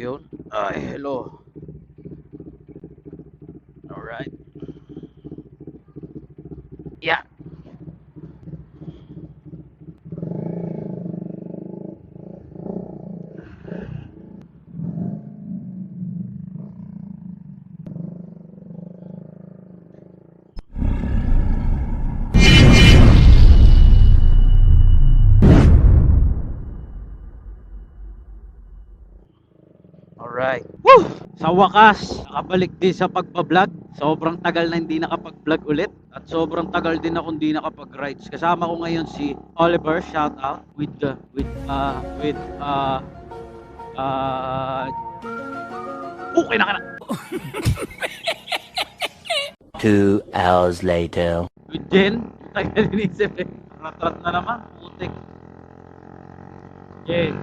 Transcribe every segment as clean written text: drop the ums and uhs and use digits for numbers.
Yun. Ay, hello. Alright. Yeah. Alright. Woo! Sa wakas, nakabalik din sa pagpa-vlog. Sobrang tagal na hindi nakapag-vlog ulit. At sobrang tagal din ako hindi nakapag-rides. Kasama ko ngayon si Oliver, shout out uh okay na ka na. 2 hours later. With Jen, tagal inisip eh. Rat-rat na naman, putik. Yeah.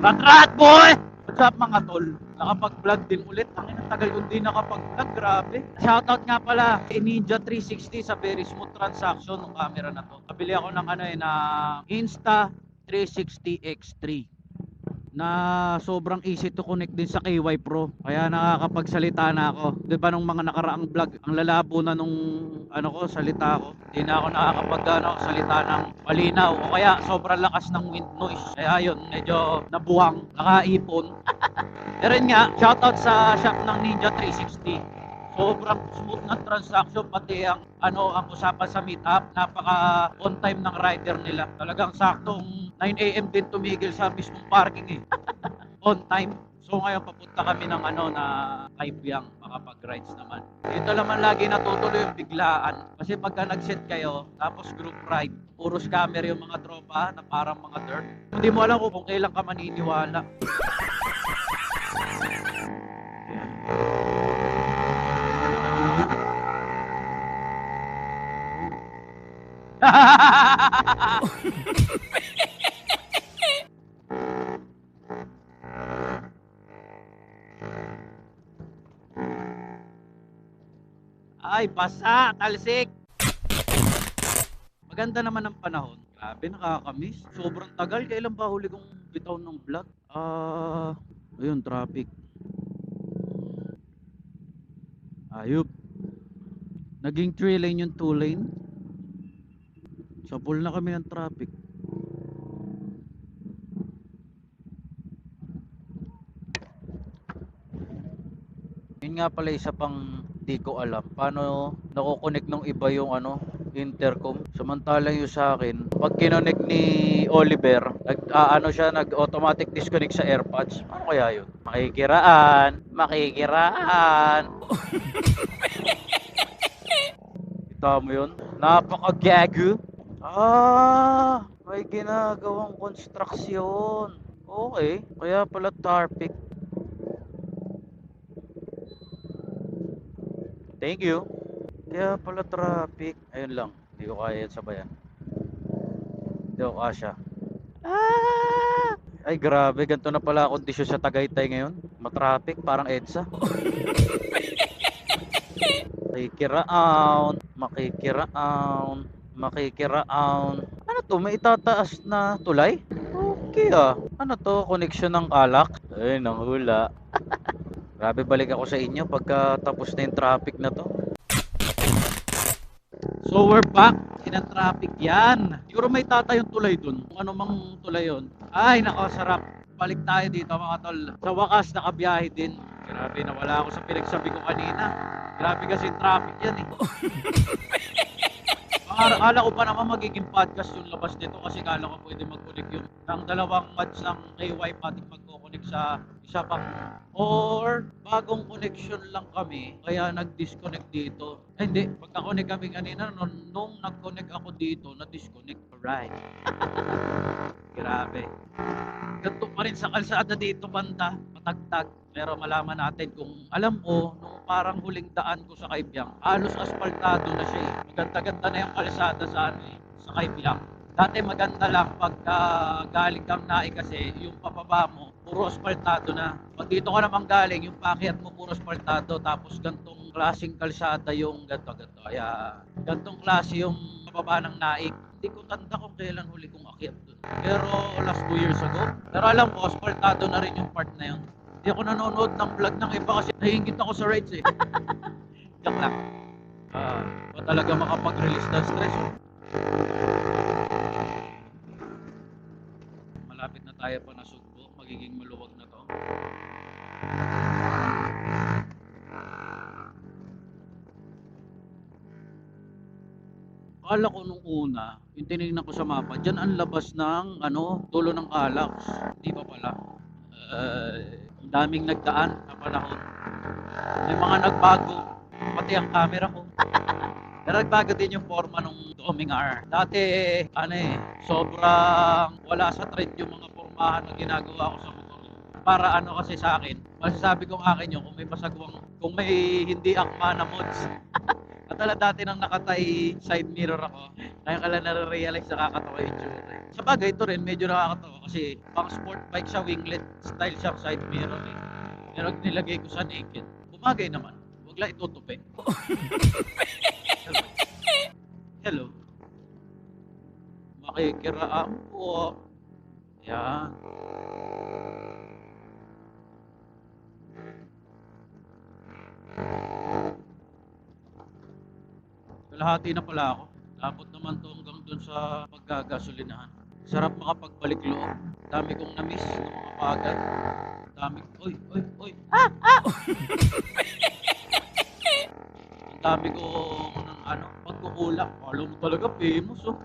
Rat-rat boy! What's up mga tol? Nakapag-vlog din ulit. Ang tagal kong di nakapag-vlog, grabe. Shoutout nga pala kay Ninja 360 sa very smooth transaction ng camera na to. Nabili ako ng na Insta 360 X3 na sobrang easy to connect din sa KY Pro. Kaya nakakapagsalita na ako. 'Di ba nung mga nakaraang vlog, ang lalabo na nung salita ko. Hindi na ako nakakapag salita ng malinaw o kaya sobrang lakas ng wind noise. Kaya yun, medyo nabuwang, nakaipon. Pero yun nga, shoutout sa shop ng Ninja 360. Sobrang smooth na transaction, pati ang ang usapan sa meetup, napaka on time ng rider nila. Talagang saktong 9 AM din tumigil sa mismong parking eh. On time. So ngayon papunta kami ng na Kaibiyang, makapag-rides naman. Dito naman lagi natutuloy yung biglaan. Kasi pagka nag-set kayo, tapos group ride, puro scammer yung mga tropa na parang mga dirt. Hindi mo alam kung kailan ka maniniwala. Ay, basa, talsik. Maganda naman ang panahon. Grabe, nakakamiss. Sobrang tagal. Kailan ba huli kong bitaw ng vlog? Ayun, traffic. Ayup. Naging 3 lane yung 2 lane. Sa full na kami ng traffic. Yun nga pala isa pang di ko alam. Paano nakukonek ng iba yung intercom. Samantalang yung sa akin, pag kinonek ni Oliver, nag-automatic disconnect sa AirPods. Ano kaya yun? Makikiraan. Kita mo yun? Napaka-gago. May ginagawang konstruksyon. Okay, kaya pala traffic. Thank you. Kaya pala traffic. Ayun lang, hindi ko kaya yan sabayan. Hindi ko kasya. Ay grabe, ganito na pala kondisyon sa Tagaytay ngayon. Matraffic, parang EDSA. Makikiraon. Ano to, may itataas na tulay? Okay Ano to, connection ng alak? Ay, nanghula. Grabe, balik ako sa inyo pagka tapos na yung traffic na to. So we're back in a traffic yan. Siguro may tatayong tulay dun. Kung ano mang tulay yun. Ay, nako, sarap. Balik tayo dito mga tol. Sa wakas, nakabiyahe din. Grabe, nawala ako sa pinagsabi ko kanina. Grabe kasi traffic yan eh. Akala ko pa naman magiging podcast yung labas nito kasi kala ko pwede mag-connect yung ng dalawang mods ng KY pati mag-connect sa isa pang or bagong connection lang kami kaya nag-disconnect dito. Hindi, pagka-connect kami kanina nung nag-connect ako dito, na-disconnect. Alright. Grabe. Ganito pa rin sa kalsada dito banda, matagtag. Pero malaman natin kung alam ko, nung parang huling daan ko sa Kaibiyang, halos asfaltado na siya eh. Maganda-ganda na yung kalsada sa Kaibiyang. Dati maganda lang pagka galing kang Naik kasi yung papaba mo, puro asfaltado na. Pag dito ka naman galing, yung paakyat mo puro asfaltado, tapos gantong klaseng kalsada yung ganto. Kaya gantong klase yung papaba ng Naik. Hindi ko tanda kung kailan huli kong akyat doon. Pero last 2 years ago. Pero alam ko, asfaltado na rin yung part na yun. Hindi ako nanonood ng vlog ng iba kasi nahihingit ako sa rides eh. Joke lang. Ba talaga makapag-release ng stress? Malapit na tayo pa na Sugbo. Magiging maluwag na to. Akala ko nung una, yung tinignan ko sa mapa, dyan ang labas ng dulo ng Calax. Di ba pala? Ang daming nagdaan na panahon. May mga nagbago, pati ang camera ko. Pero nagbago din yung forma ng Doming R. Dati, sobrang wala sa trend yung mga formahan na ginagawa ko sa motor. Para kasi sa akin, masasabi kong akin yun kung may pasagwang, kung may hindi akma na mods. Katala dati nang nakatay side mirror ako, kaya ka lang nare-realize nakakatawa yung tsura. Sa bagay, ito rin medyo nakakatawa kasi pang sport bike siya, winglet style siya side mirror eh. Pero nilagay ko sa naked, bumagay naman. Huwag lang itutupi. Hello. Makikiraan po. Yan. Kalahati na pala ako. Tapos naman to hanggang dun sa paggagasolinahan. Sarap makapagbalik loob. Dami kong na-miss ng mga pagad. Dami, oy. Ang dami ko ng pagkukulak. Alam mo talaga, famous oh.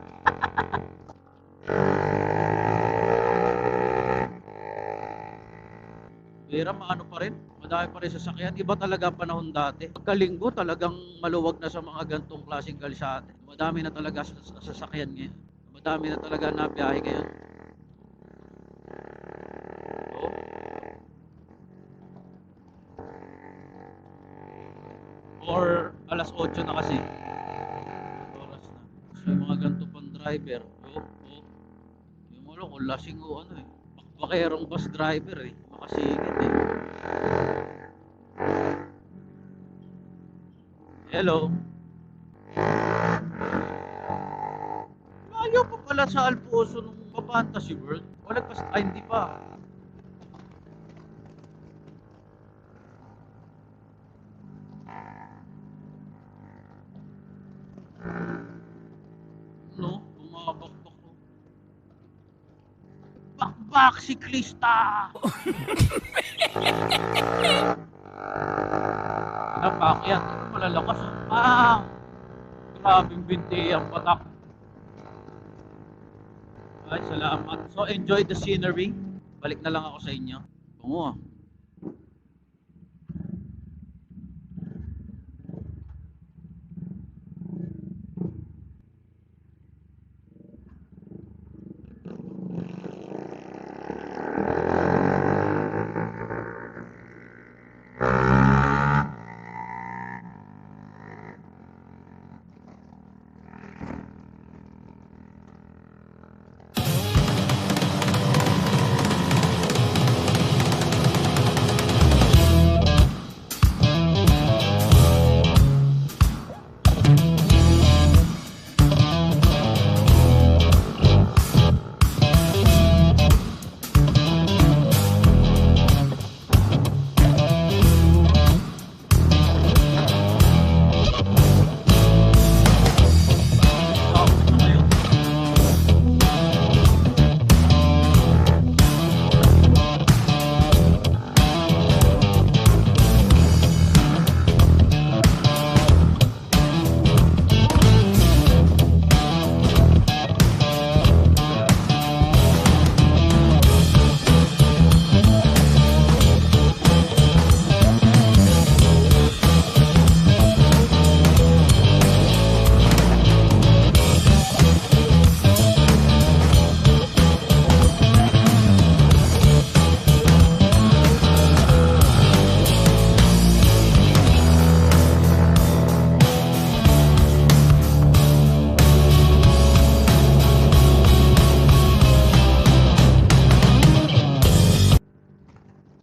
Pero maano pa rin, madami pa rin sasakyan. Iba talaga ang panahon dati. Pagkalinggo talagang maluwag na sa mga gantong klaseng kalsada. Madami na talaga sasakyan ngayon. Madami na talaga na biyahe ngayon. Oh. Or alas 8 na kasi. Oras na. So yung mga ganito pang driver, yung kung lasing o bakerong bus driver eh. Makasigit eh. Hello. Layo pa pala sa Alposo nung Fantasy World. Wala pa, hindi pa. Bumabakbak ko. Bakbak siklista! Napakyat. Malalakas. Grabing binti ang patak. Ay, salamat. So, enjoy the scenery. Balik na lang ako sa inyo. Tungo.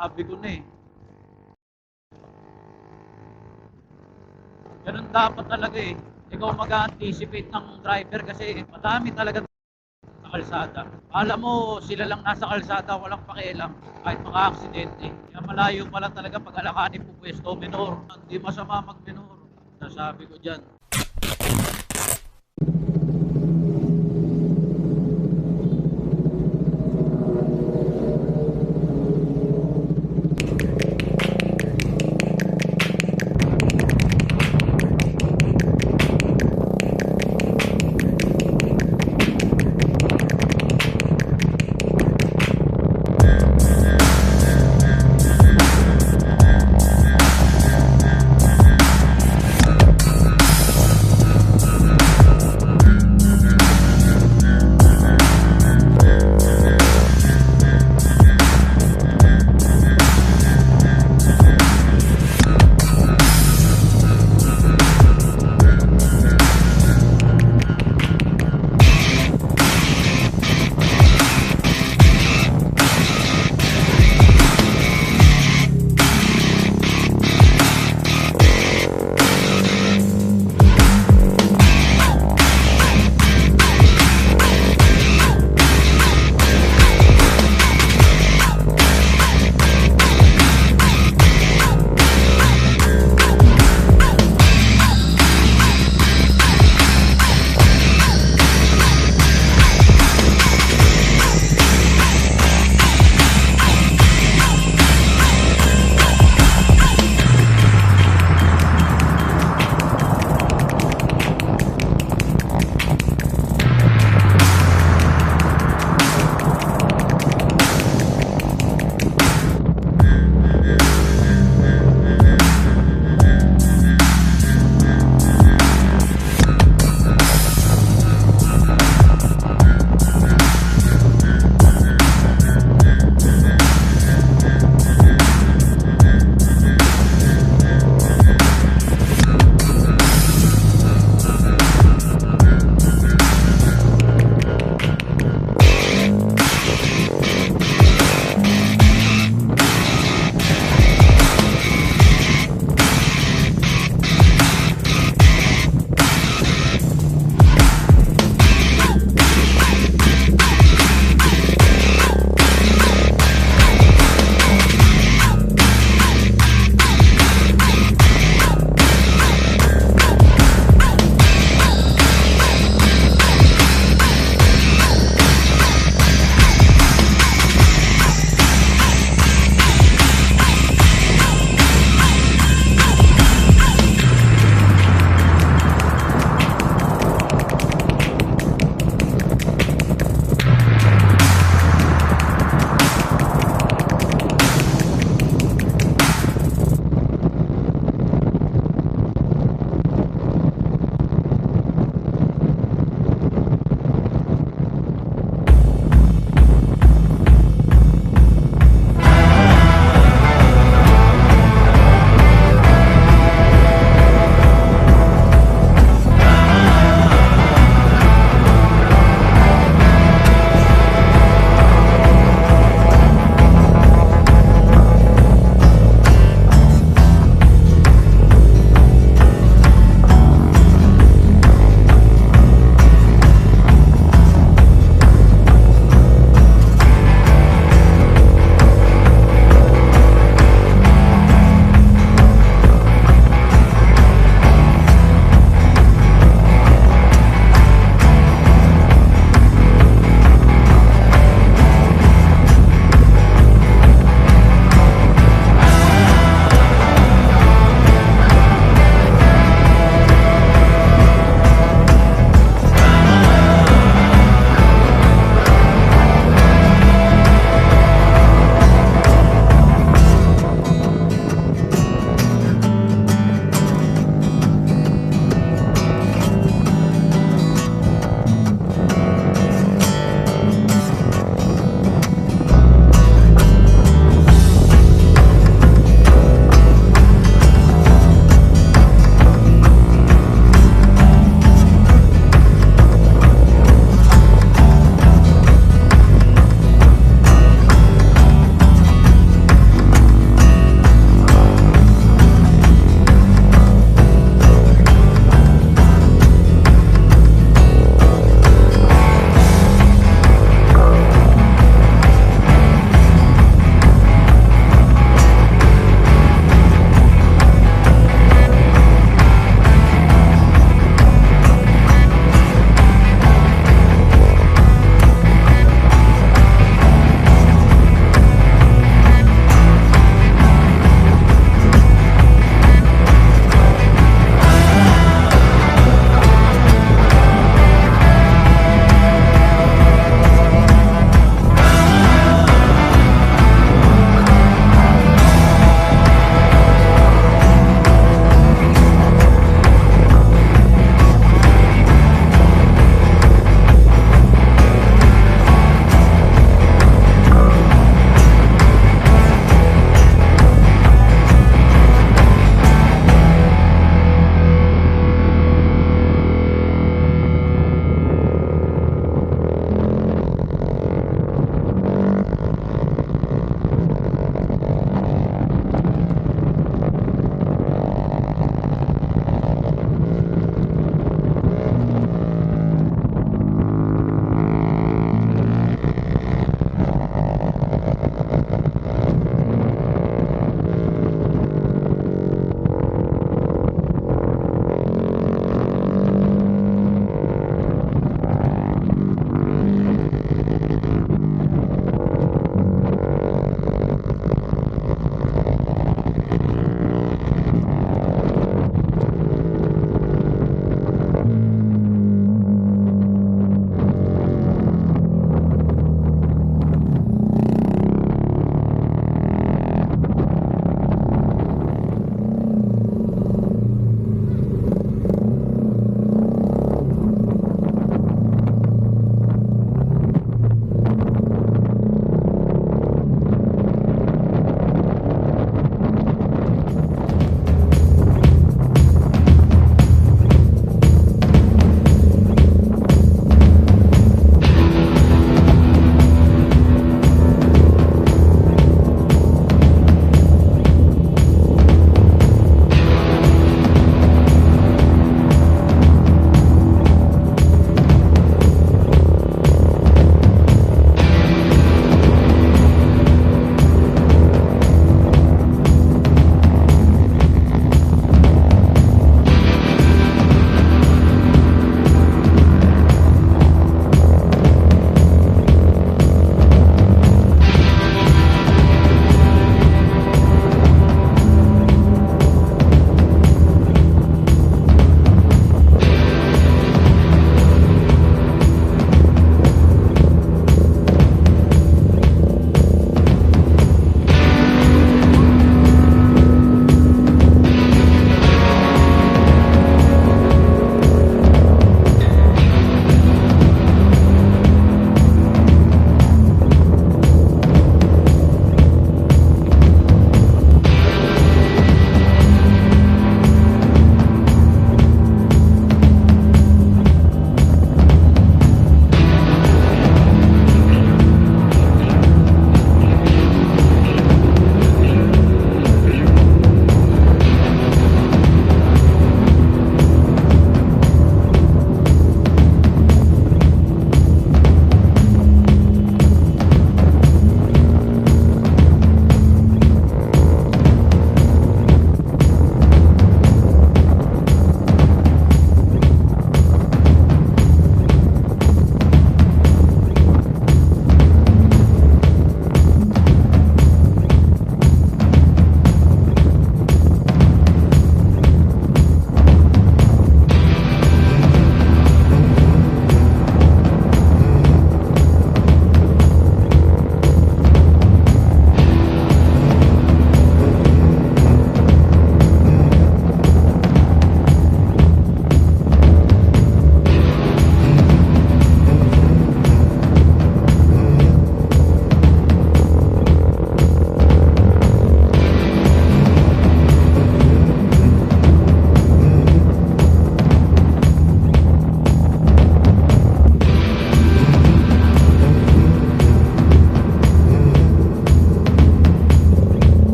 Sabi ko na eh. Ganun dapat talaga eh. Ikaw mag-anticipate ng driver kasi madami talaga kalsada. Alam mo, sila lang nasa kalsada, walang pakialam kahit maka-aksidente. Kaya malayo pala talaga pag alakanin po pwesto, minor. Hindi masama mag-minor. Nasabi ko dyan.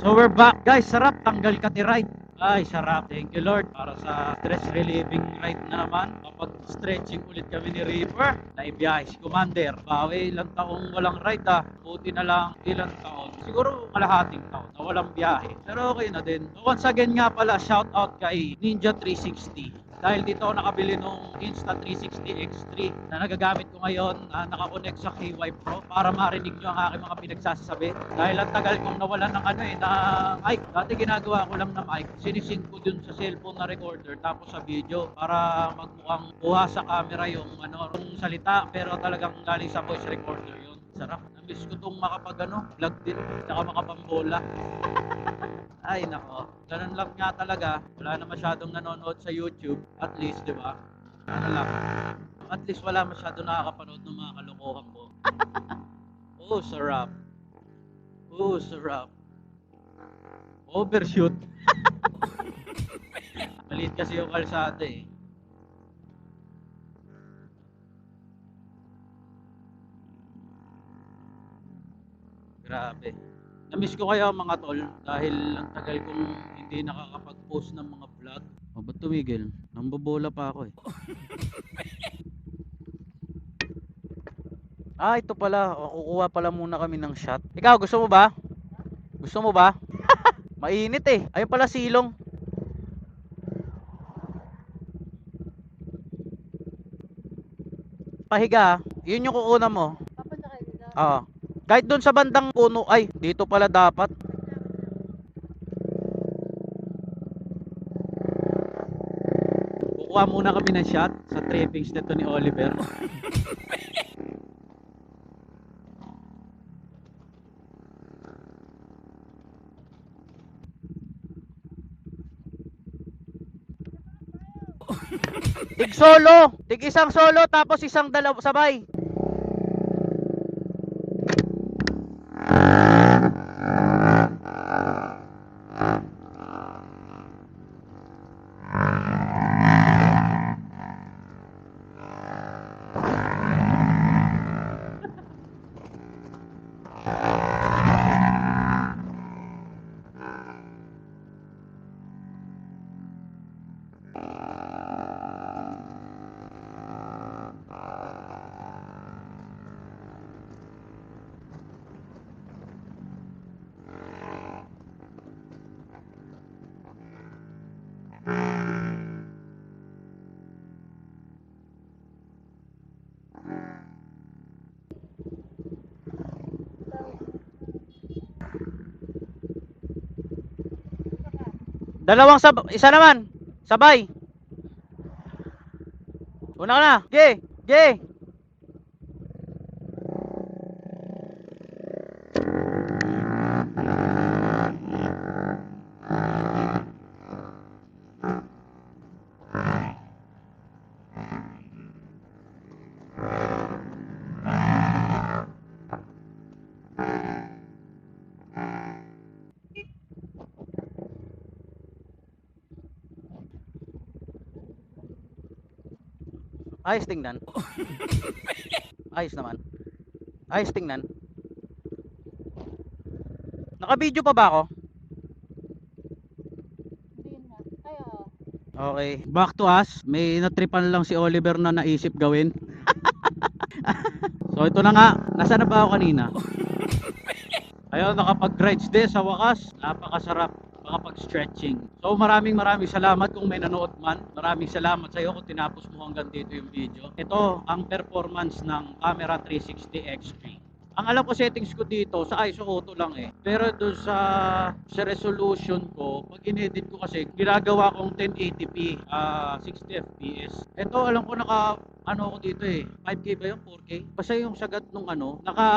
So we're back guys, sarap, tanggal katiray. Ay, sarap. Thank you Lord para sa stress relieving ride na naman. Kapag stretching ulit kami ni Reaper, naibiyahe si Commander. Bawi, ilang taong walang ride Buti na lang ilang taon. Siguro kalahating taon na walang biyahe. Pero okay na din. So once again nga pala, shout out kay Ninja 360. Dahil dito ako nakabili nung Insta360 X3 na nagagamit ko ngayon, nakakonect sa KY Pro para marinig nyo ang aking mga pinagsasabi. Dahil ang tagal kong nawalan ng na mic. Dati ginagawa ko lang na mic, sinisync ko dun sa cellphone na recorder tapos sa video para magmukhang buha sa camera yung yung salita, pero talagang galing sa voice recorder yun. Sarap. Namiss ko tong vlog din, saka makapambola. Ay nako, ganun lang nga talaga. Wala na masyadong nanonood sa YouTube. At least, di ba? Ano lang. At least wala masyadong nakakapanood ng mga kalokohan ko. Oh, sarap. Oh, sarap. Overshoot. Maliit kasi yung kalsada eh. Grabe. Namiss ko kaya mga tol dahil ang tagal kong hindi nakakapag-post ng mga vlog. O ba't tumigil? Nambobola pa ako eh. Ito pala. Kukuha pala muna kami ng shot. Ikaw, gusto mo ba? Gusto mo ba? Mainit eh. Ayun pala silong. Pahiga. Yun yung kukunan mo. Oo. Kahit doon sa bandang puno. Ay, dito pala dapat. Kukuha muna kami ng shot sa trippings nito ni Oliver. Tig solo. Tig isang solo tapos isang dalawa sabay. Isa naman. Sabay. Una ka na. Ge. Ayos tingnan. Ayos naman. Ayos tingnan. Naka-video pa ba ako? Okay. Back to us. May natripan lang si Oliver na naisip gawin. So ito na nga. Nasaan na ba ako kanina? Ayun, nakapag-rides din sa wakas. Napakasarap makapag-stretching. So maraming salamat kung may nanood man. Maraming salamat sa iyo kung tinapos mo hanggang dito yung video. Ito ang performance ng camera 360 X3. Ang alam ko settings ko dito sa ISO auto lang eh. Pero doon sa resolution ko, pag in-edit ko kasi ginagawa kong 1080p, 60 fps. Ito alam ko naka ako dito eh, 5K ba yung 4K? Basta yung sagat nung naka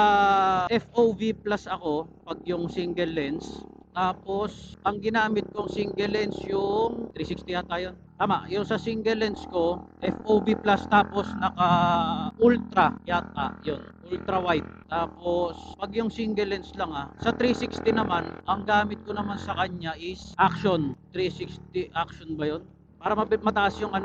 FOV plus ako pag yung single lens. Tapos ang ginamit kong single lens yung 360 yata yun. Tama, yung sa single lens ko FOV plus tapos naka ultra yata yun, ultra wide. Tapos pag yung single lens lang sa 360 naman ang gamit ko naman sa kanya is action 360 action ba yun? Para mataas yung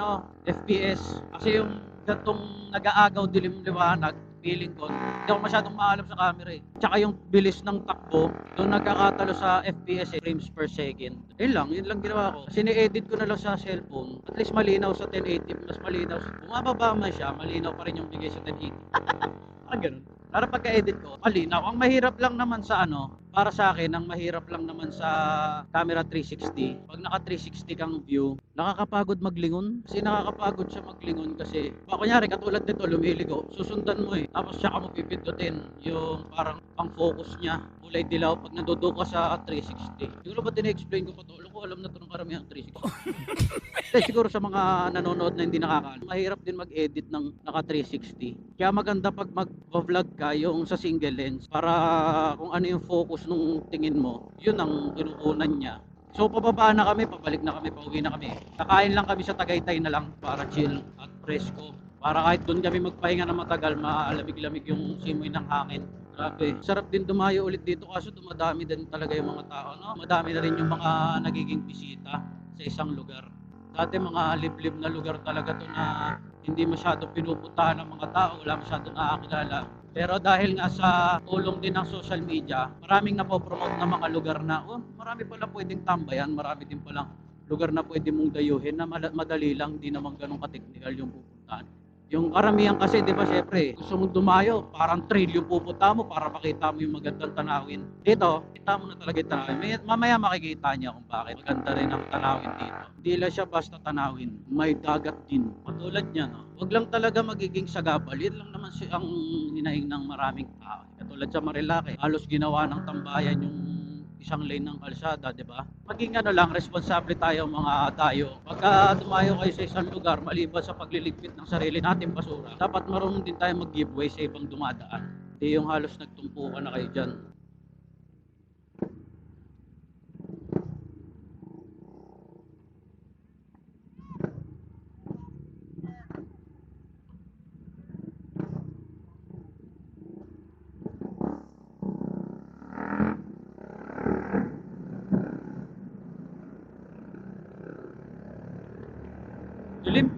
FPS kasi yung gatong nag-aagaw dilim liwanag feeling ko, hindi ako masyadong maalam sa camera eh. Tsaka yung bilis ng takbo, doon nagkakatalo sa FPS eh, frames per second. Yun lang ginawa ko. Kasi ni-edit ko na lang sa cellphone. At least malinaw sa 1080, mas malinaw. Bumababa man siya, malinaw pa rin yung bigay sa 1080. Ganun. Para pagka-edit ko, malinaw. Ang mahirap lang naman sa para sa akin, ang mahirap lang naman sa camera 360. Pag naka 360 kang view, nakakapagod maglingon. Kasi nakakapagod siya maglingon kasi, kunyari katulad nito, lumiligo, susundan mo eh. Tapos siya ka mo pipindutin yung parang pang focus niya, kulay dilaw pag nandodo ka sa 360. Siguro ba tine-explain ko pa to? Alam ko, alam na to ng karamihan 360. Siguro sa mga nanonood na hindi nakakaalam, mahirap din mag-edit ng naka 360. Kaya maganda pag mag-vlog ka yung sa single lens para kung ano yung focus nung tingin mo, yun ang kinukunan niya. So pababa na kami, pabalik na kami, pauwi na kami. Kakain lang kami sa Tagaytay na lang para chill at presko. Para kahit doon kami magpahinga na matagal, maalamig-lamig yung simoy ng hangin. Grabe. Sarap din dumayo ulit dito kaso dumadami din talaga yung mga tao. No? Madami na rin yung mga nagiging bisita sa isang lugar. Dati mga liblib na lugar talaga to na hindi masyado pinupuntahan ng mga tao, wala masyado nakakilala. Pero dahil nga sa tulong din ng social media, maraming napopromote na mga lugar na, marami pala pwedeng tambayan, marami din palang lugar na pwede mong dayuhin na madali lang, di naman ganun ka-technical yung pupuntahan. Yung karamihan kasi, di ba, syempre, gusto mong dumayo, parang trail yung pupunta mo para makita mo yung magandang tanawin. Dito, kita mo na talaga yung tanawin. Mamaya makikita niya kung bakit maganda rin ang tanawin dito. Hindi lang siya basta tanawin, may dagat din. Katulad niya, no? Huwag lang talaga magiging sagabal. Yan lang naman ang hinaing ng maraming tao. Katulad sa Marilake, halos ginawa ng tambayan yung isang lane ng kalsada, di ba? Maging lang, responsable tayo mga tayo. Pagka dumayo kayo sa isang lugar, maliban sa pagliligpit ng sarili natin basura, dapat marunong din tayo mag-giveaway sa ibang dumadaan. Hindi yung halos nagtumpukan na kayo dyan. Dilim.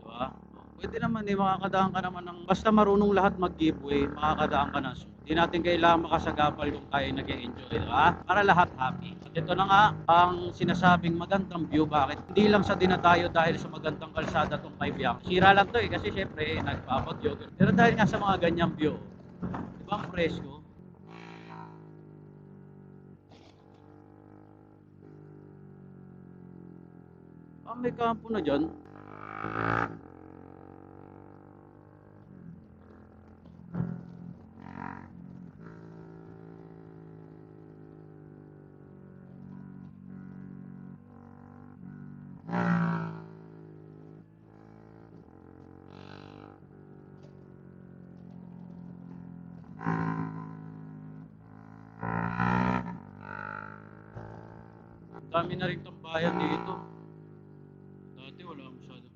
Diba? Pwede naman eh, makakadaan ka naman ng, basta marunong lahat mag-giveaway, makakadaan ka ng smooth. Hindi natin kailangan makasagapal kung tayo nag-enjoy, diba? Para lahat happy. At ito na nga, ang sinasabing magandang view, bakit? Hindi lang sa dinadayo dahil sa magandang kalsada tong Kaibiyang. Sira lang to eh, kasi syempre, nagpapagyo. Pero dahil nga sa mga ganyang view, diba ang presko? May kampo na dyan. Dami na rin tambayan dito. Dati wala masyado.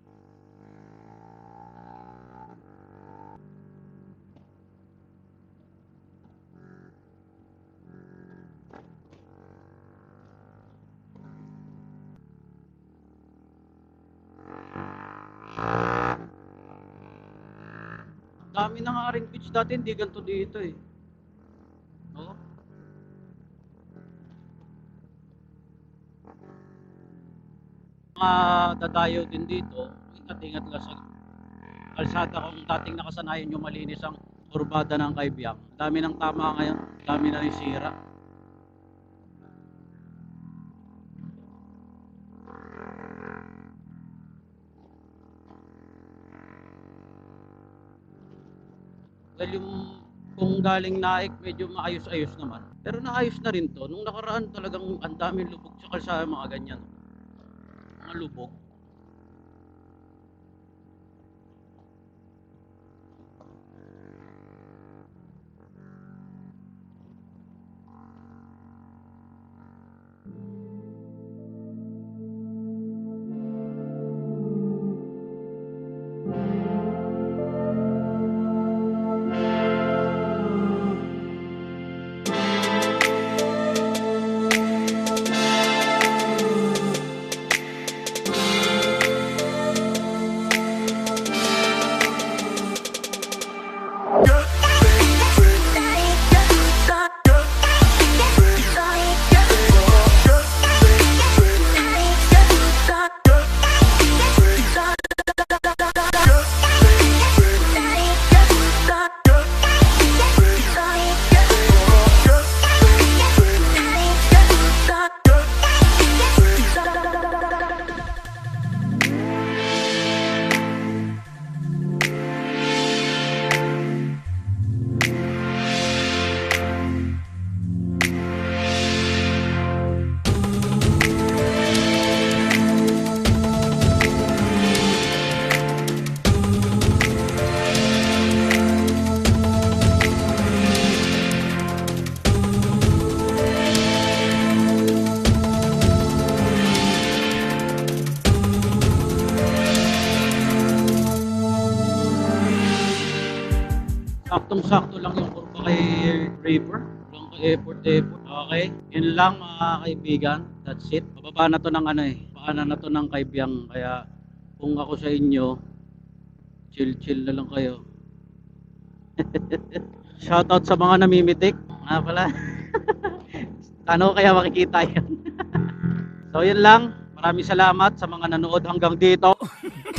Dami na nga rin beach dati, hindi ganito dito eh. No? Mga dadayo din dito, ingat-ingat lang sa kalsada kung dating nakasanayan yung malinis ang kurbada ng Kaibiyang. Dami ng tama ngayon, dami na rin sira. Dahil yung kung galing Naik medyo maayos-ayos naman. Pero naayos na rin to. Nung nakaraan talagang ang daming lubog sa kalsada mga ganyan. Mga lubog. Saktong-sakto lang yung kurba kay Reaper. Walang ka-effort. Okay, yun lang mga kaibigan. That's it. Bababa na to ng paanan na to ng Kaibiyang. Kaya kung ako sa inyo, chill na lang kayo. Shoutout sa mga namimitik. Nga pala. Ano kaya makikita yan? So yun lang. Maraming salamat sa mga nanood hanggang dito.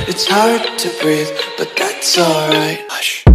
It's hard to breathe, but that's alright. Hush.